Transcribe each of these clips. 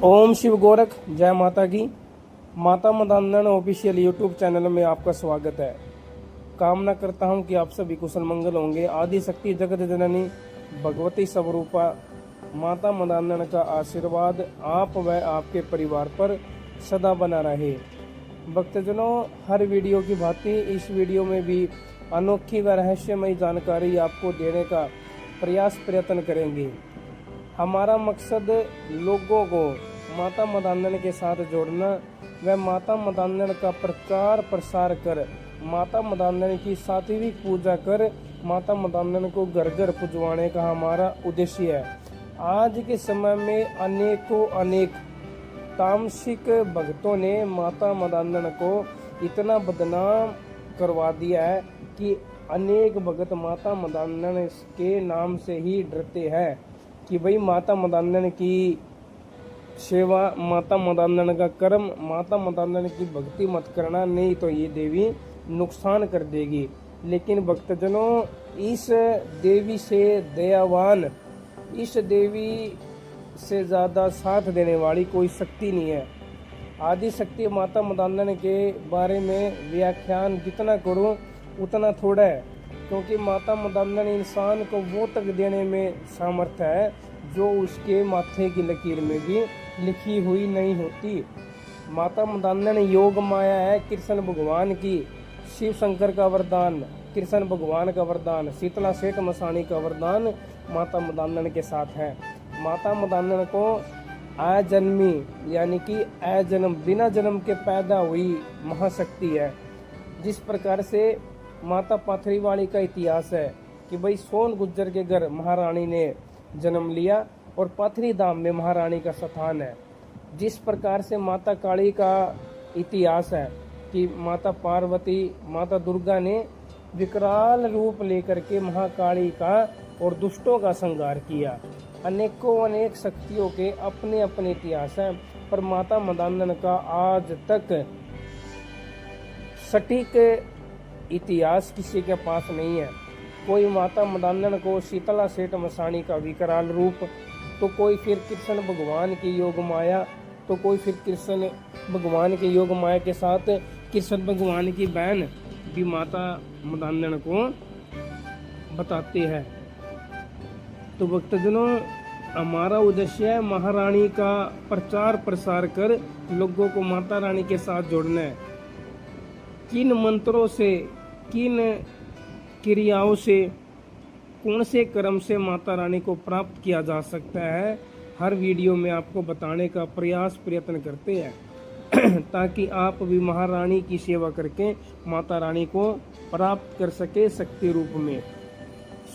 ओम शिव गोरख, जय माता की। माता मदानंदन ऑफिशियल यूट्यूब चैनल में आपका स्वागत है। कामना करता हूं कि आप सभी कुशल मंगल होंगे। आदि शक्ति जगत जननी भगवती स्वरूपा माता मदानंदन का आशीर्वाद आप व आपके परिवार पर सदा बना रहे। भक्तजनों, हर वीडियो की भांति इस वीडियो में भी अनोखी व रहस्यमयी जानकारी आपको देने का प्रयत्न करेंगे। हमारा मकसद लोगों को माता मदानंदन के साथ जोड़ना व माता मदानंदन का प्रचार प्रसार कर माता मदानंदन की सात्विक पूजा कर माता मदानंदन को घर घर पुजवाने का हमारा उद्देश्य है। आज के समय में अनेक तामसिक भक्तों ने माता मदानंदन को इतना बदनाम करवा दिया है कि अनेक भक्त माता मदानंदन के नाम से ही डरते हैं कि भाई माता मदानंदन की सेवा, माता मदानंदन का कर्म, माता मदानंदन की भक्ति मत करना, नहीं तो ये देवी नुकसान कर देगी। लेकिन भक्तजनों, इस देवी से दयावान, इस देवी से ज़्यादा साथ देने वाली कोई शक्ति नहीं है। आदि शक्ति माता मदानंदन के बारे में व्याख्यान जितना करूं उतना थोड़ा है, क्योंकि माता मदानंदन इंसान को वो तक देने में सामर्थ्य है जो उसके माथे की लकीर में भी लिखी हुई नहीं होती। माता मदानंदन योग माया है, कृष्ण भगवान की, शिव शंकर का वरदान, कृष्ण भगवान का वरदान, शीतला सेठ मसानी का वरदान माता मदानंदन के साथ है। माता मदानंदन को अजन्मी यानी कि अजन्म, बिना जन्म के पैदा हुई महाशक्ति है। जिस प्रकार से माता पाथरीवाली का इतिहास है कि भाई सोन गुज्जर के घर महारानी ने जन्म लिया और पाथरी धाम में महारानी का स्थान है। जिस प्रकार से माता काली का इतिहास है कि माता पार्वती, माता दुर्गा ने विकराल रूप लेकर के महाकाली का और दुष्टों का संहार किया। अनेक शक्तियों के अपने अपने इतिहास हैं, पर माता मदानंदन का आज तक सटीक इतिहास किसी के पास नहीं है। कोई माता मदानंदन को शीतला सेठ मसानी का विकराल रूप, तो कोई फिर कृष्ण भगवान की योग माया, तो कोई फिर कृष्ण भगवान के योग माया के साथ कृष्ण भगवान की बहन भी माता मदानंदन को बताते हैं। तो भक्तजनों, हमारा उद्देश्य है महारानी का प्रचार प्रसार कर लोगों को माता रानी के साथ जोड़ना है। किन मंत्रों से, किन क्रियाओं से, कौन से कर्म से माता रानी को प्राप्त किया जा सकता है, हर वीडियो में आपको बताने का प्रयत्न करते हैं ताकि आप भी महारानी की सेवा करके माता रानी को प्राप्त कर सके। शक्ति रूप में,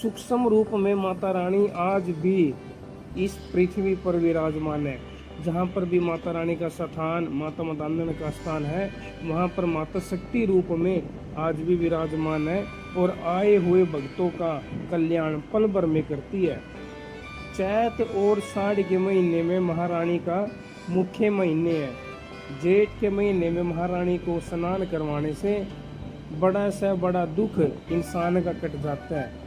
सूक्ष्म रूप में माता रानी आज भी इस पृथ्वी पर विराजमान है। जहाँ पर भी माता रानी का स्थान, माता मदानंदन का स्थान है, वहाँ पर माता शक्ति रूप में आज भी विराजमान है और आए हुए भक्तों का कल्याण पल भर में करती है। चैत और साढ़ के महीने में महारानी का मुख्य महीने है। जेठ के महीने में महारानी को स्नान करवाने से बड़ा से बड़ा दुख इंसान का कट जाता है।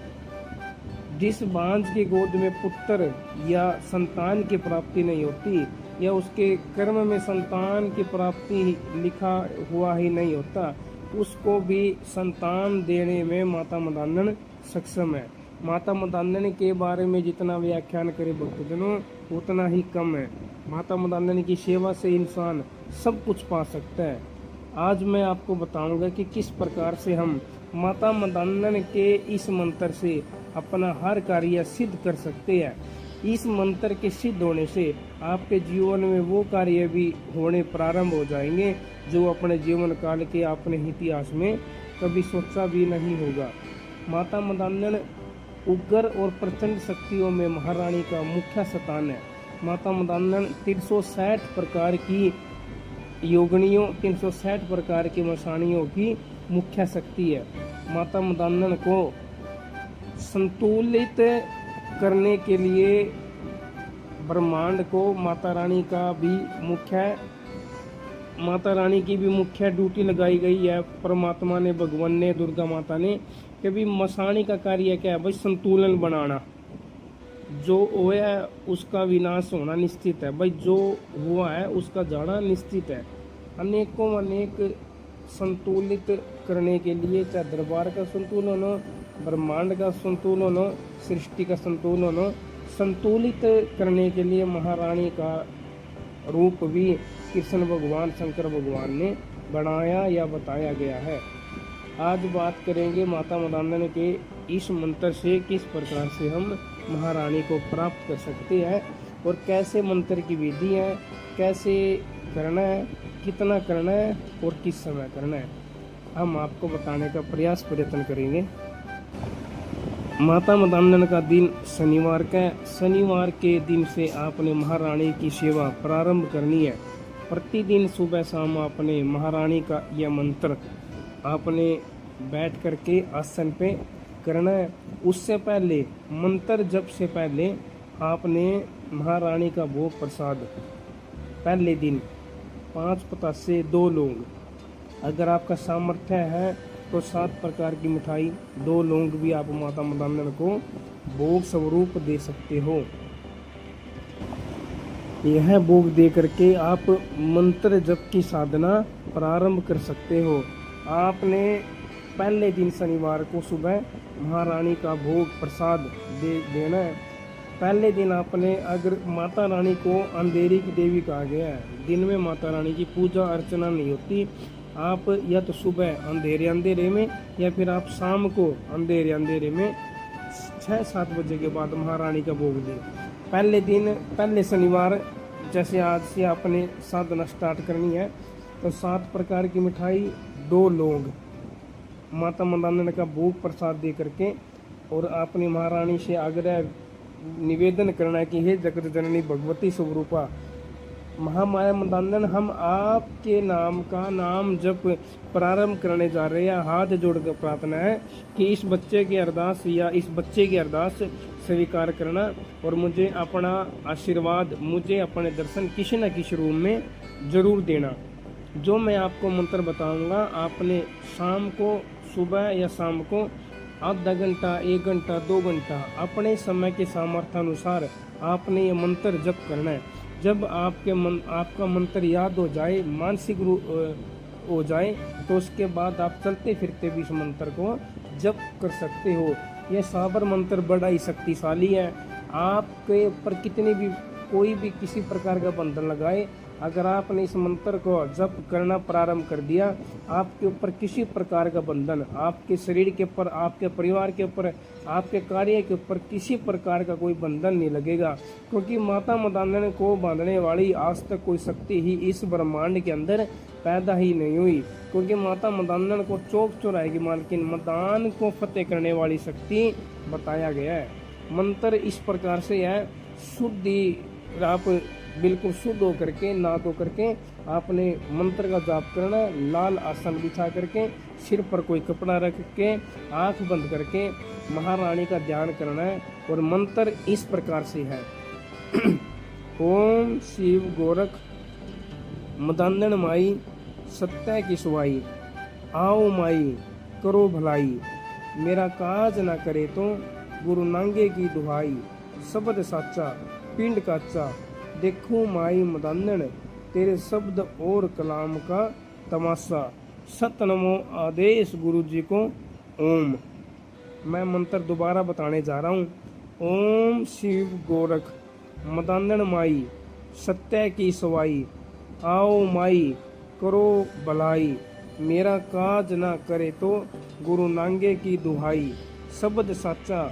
जिस बांझ की गोद में पुत्र या संतान की प्राप्ति नहीं होती, या उसके कर्म में संतान की प्राप्ति लिखा हुआ ही नहीं होता, उसको भी संतान देने में माता मदानंदन सक्षम है। माता मदानंदन के बारे में जितना व्याख्यान करे भक्तजनों उतना ही कम है। माता मदानंदन की सेवा से इंसान सब कुछ पा सकता है। आज मैं आपको बताऊंगा कि किस प्रकार से हम माता मदानंदन के इस मंत्र से अपना हर कार्य सिद्ध कर सकते हैं। इस मंत्र के सिद्ध होने से आपके जीवन में वो कार्य भी होने प्रारंभ हो जाएंगे जो अपने जीवन काल के अपने इतिहास में कभी सोचा भी नहीं होगा। माता मदानंदन उग्र और प्रचंड शक्तियों में महारानी का मुख्य स्थान है। माता मदानंदन 360 प्रकार की योगिनियों, 360 प्रकार की मसानियों की मुख्य शक्ति है। माता मदानंदन को संतुलित करने के लिए ब्रह्मांड को माता रानी की भी मुख्य ड्यूटी लगाई गई है। परमात्मा ने, भगवान ने, दुर्गा माता ने, कि भी मसानी का कार्य क्या है भाई, संतुलन बनाना। जो हुआ है उसका विनाश होना निश्चित है। भाई जो हुआ है उसका जाना निश्चित है। अनेकों अनेक संतुलित करने के लिए, चाहे दरबार का संतुलन हो, ब्रह्मांड का संतुलन हो, सृष्टि का संतुलन हो, संतुलित करने के लिए महारानी का रूप भी कृष्ण भगवान, शंकर भगवान ने बनाया या बताया गया है। आज बात करेंगे माता मदांधन के इस मंत्र से किस प्रकार से हम महारानी को प्राप्त कर सकते हैं और कैसे मंत्र की विधि है, कैसे करना है, कितना करना है और किस समय करना है, हम आपको बताने का प्रयत्न करेंगे। माता मदांधन का दिन शनिवार का है। शनिवार के दिन से आपने महारानी की सेवा प्रारंभ करनी है। प्रतिदिन सुबह शाम आपने महारानी का यह मंत्र आपने बैठ करके आसन पे करना है। उससे पहले, मंत्र जप से पहले आपने महारानी का भोग प्रसाद पहले दिन 5 पतासे 2 लौंग, अगर आपका सामर्थ्य है तो 7 प्रकार की मिठाई 2 लौंग भी आप माता मदांधन को भोग स्वरूप दे सकते हो। यह भोग दे करके आप मंत्र जप की साधना प्रारंभ कर सकते हो। आपने पहले दिन शनिवार को सुबह महारानी का भोग प्रसाद देना है। पहले दिन आपने, अगर माता रानी को अंधेरी की देवी कहा गया है, दिन में माता रानी की पूजा अर्चना नहीं होती। आप या तो सुबह अंधेरे में या फिर आप शाम को अंधेरे में 6-7 बजे के बाद महारानी का भोग दें। पहले शनिवार जैसे आज से आपने साधना स्टार्ट करनी है तो 7 प्रकार की मिठाई 2 लौंग माता मदांधन का भोग प्रसाद दे करके, और आपने महारानी से आग्रह निवेदन करना है कि हे जगत जननी भगवती स्वरूपा महामाया मदांधन, हम आपके नाम का नाम जप प्रारंभ करने जा रहे हैं। हाथ जोड़कर प्रार्थना है कि इस बच्चे की अरदास या इस बच्चे की अरदास स्वीकार करना और मुझे अपना आशीर्वाद, मुझे अपने दर्शन किसी न किसी रूप में जरूर देना। जो मैं आपको मंत्र बताऊंगा, आपने शाम को, सुबह या शाम को आधा घंटा, 1 घंटा, 2 घंटा अपने समय के सामर्थ्य अनुसार आपने ये मंत्र जप करना है। जब आपका मंत्र याद हो जाए, मानसिक रूप हो जाए, तो उसके बाद आप चलते फिरते भी इस मंत्र को जप कर सकते हो। यह साबर मंत्र बड़ा ही शक्तिशाली है। आपके ऊपर कितनी भी कोई भी किसी प्रकार का बंधन लगाए, अगर आपने इस मंत्र को जप करना प्रारंभ कर दिया, आपके ऊपर किसी प्रकार का बंधन, आपके शरीर के ऊपर, आपके परिवार के ऊपर, आपके कार्य के ऊपर किसी प्रकार का कोई बंधन नहीं लगेगा। क्योंकि माता मदांधन को बांधने वाली आज तक कोई शक्ति ही इस ब्रह्मांड के अंदर पैदा ही नहीं हुई। क्योंकि माता मदांधन को चौक चौराहे की मालकिन, मदान को फतेह करने वाली शक्ति बताया गया है। मंत्र इस प्रकार से है, शुद्धि, आप बिल्कुल शुद्ध होकर के, नहा धो करके आपने मंत्र का जाप करना। लाल आसन बिछा करके, सिर पर कोई कपड़ा रख के, आंख बंद करके महारानी का ध्यान करना है। और मंत्र इस प्रकार से है ओम शिव गोरख मदांधन माई सत्य की सुवाई, आओ माई करो भलाई, मेरा काज ना करे तो गुरु नांगे की दुहाई, शब्द साचा पिंड काचा, देखो माई मदांधन तेरे शब्द और कलाम का तमाशा, सत नमो आदेश गुरु जी को ओम। मैं मंत्र दोबारा बताने जा रहा हूँ। ओम शिव गोरख मदांधन माई सत्य की सवाई, आओ माई करो भलाई, मेरा काज ना करे तो गुरु नांगे की दुहाई, शब्द साचा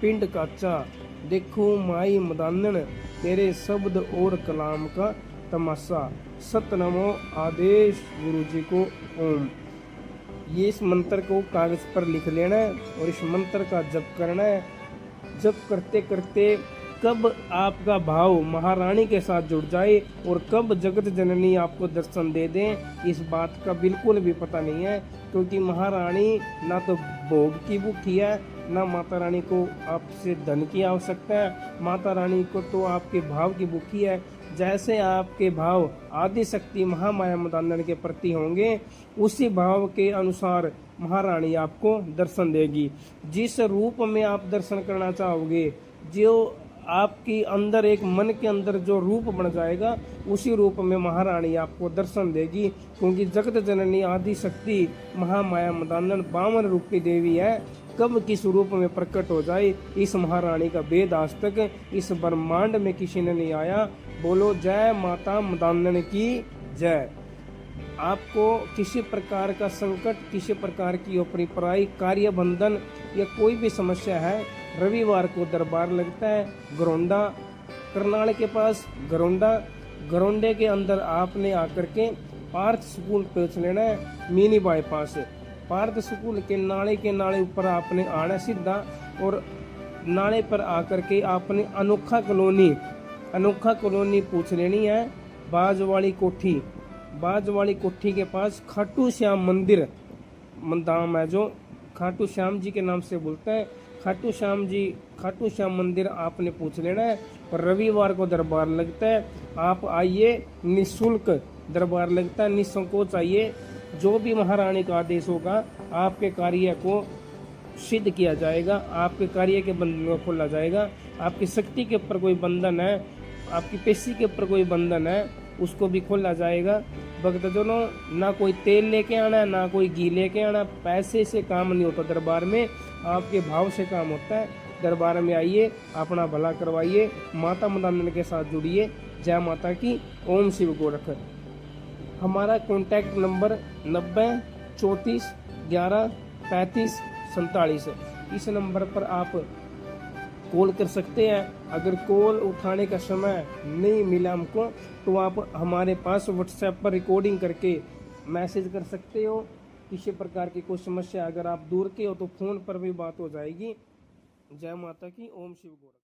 पिंड काचा, देखो माई मदांधन तेरे शब्द और कलाम का तमाशा, सत नमो आदेश गुरु जी को ओम। ये इस मंत्र को कागज पर लिख लेना है और इस मंत्र का जप करना है। जप करते करते कब आपका भाव महारानी के साथ जुड़ जाए और कब जगत जननी आपको दर्शन दे दें, इस बात का बिल्कुल भी पता नहीं है। क्योंकि महारानी ना तो भोग की भूखी है, ना माता रानी को आपसे धन की आवश्यकता है। माता रानी को तो आपके भाव की भूखी है। जैसे आपके भाव आदि शक्ति महामाया मदांधन के प्रति होंगे, उसी भाव के अनुसार महारानी आपको दर्शन देगी। जिस रूप में आप दर्शन करना चाहोगे, जो आपकी अंदर एक मन के अंदर जो रूप बन जाएगा, उसी रूप में महारानी आपको दर्शन देगी। क्योंकि जगत जननी आदि शक्ति महामाया मदानन 52 रूप की देवी है। कब किस रूप में प्रकट हो जाए, इस महारानी का भेद आज तक इस ब्रह्मांड में किसी ने नहीं आया। बोलो जय माता मदानन की जय। आपको किसी प्रकार का संकट, किसी प्रकार की अपनी पराई कार्य बंधन या कोई भी समस्या है, रविवार को दरबार लगता है गरोंडा, करनाल के पास गरोंडा। गरोंडे के अंदर आपने आकर के पार्थ स्कूल पहुंच लेना है, मिनी बाईपास। पार्थ स्कूल के नाले ऊपर आपने आना सीधा, और नाले पर आकर के आपने अनोखा कॉलोनी पूछ लेनी है। बाज वाली कोठी के पास खाटू श्याम मंदिर धाम है, जो खाटू श्याम जी के नाम से बोलता है। खाटू श्याम मंदिर आपने पूछ लेना है। और रविवार को दरबार लगता है, आप आइए, निःशुल्क दरबार लगता है, निसंकोच आइए। जो भी महारानी का आदेश होगा, आपके कार्य को सिद्ध किया जाएगा, आपके कार्य के बंधन को खोला जाएगा। आपकी शक्ति के ऊपर कोई बंधन है, आपकी पेशी के ऊपर कोई बंधन है, उसको भी खोला जाएगा। भक्तजनों, ना कोई तेल लेके आना, ना कोई घी लेके आना, पैसे से काम नहीं होता दरबार में, आपके भाव से काम होता है। दरबार में आइए, अपना भला करवाइए, माता मदानन के साथ जुड़िए। जय माता की, ओम शिव गोरख। हमारा कॉन्टैक्ट नंबर 90 34 11 35 47 है। इस नंबर पर आप कॉल कर सकते हैं। अगर कॉल उठाने का समय नहीं मिला हमको, तो आप हमारे पास व्हाट्सएप पर रिकॉर्डिंग करके मैसेज कर सकते हो। किसी प्रकार की कोई समस्या, अगर आप दूर के हो तो फ़ोन पर भी बात हो जाएगी। जय माता की, ओम शिव गोरख।